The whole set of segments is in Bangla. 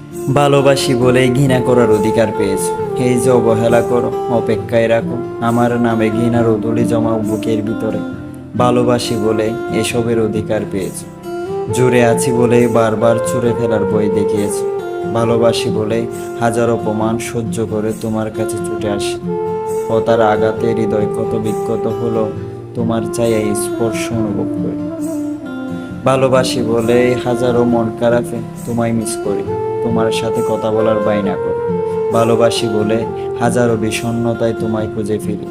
ভালোবাসি বলেই ঘৃণা করার অধিকার পেয়েছো। এই যে অবহেলা করো, অপেক্ষায় রাখো, আমার নামে ঘৃণার উদুলি জমাও বুকের ভিতরে। ভালোবাসি বলে এসবের অধিকার পেয়েছো। জুড়ে আছি বলেই বারবার ছুঁড়ে ফেলার বই দেখিয়েছো। ভালোবাসি বলে হাজার অপমান সহ্য করে তোমার কাছে ছুটে আসি। কথার আঘাতে হৃদয় কত বিক্ষত হলো তোমার ছায়া স্পর্শ অনুভব করি। ভালোবাসি বলে হাজারো মন খারাপে তোমায় মিস করি, তোমার সাথে কথা বলার বায়না করি। ভালোবাসি বলে হাজারো বিষণ্ণতায় তোমায় খুঁজে ফিরি,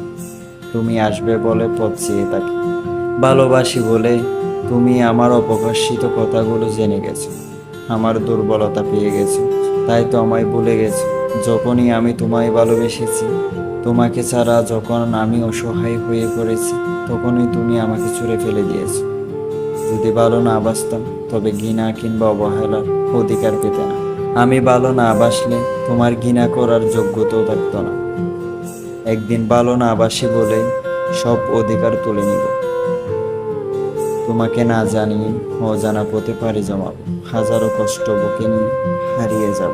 তুমি আসবে বলে পথ চেয়ে থাকি। ভালোবাসি বলে তুমি আমার অপ্রকাশিত কথাগুলো জেনে গেছো, আমার দুর্বলতা পেয়ে গেছো, তাই তো আমায় ভুলে গেছো। যখনই আমি তোমায় ভালোবেসেছি, তোমাকে ছাড়া যখন আমি অসহায় হয়ে পড়েছি, তখনই তুমি আমাকে ছুঁড়ে ফেলে দিয়েছো। যদি ভালো না বাসতাম, তবে ঘৃণা কিংবা অবহেলার অধিকার পেতে না। আমি ভালো না বাসলে তোমার ঘৃণা করার যোগ্যতাও থাকতো না। একদিন ভালো না বাসি বলে সব অধিকার তুলে নিব, তোমাকে না জানিয়ে অজানা পথে পাড়ি জমাবো, হাজারো কষ্ট বুকে নিয়ে হারিয়ে যাব।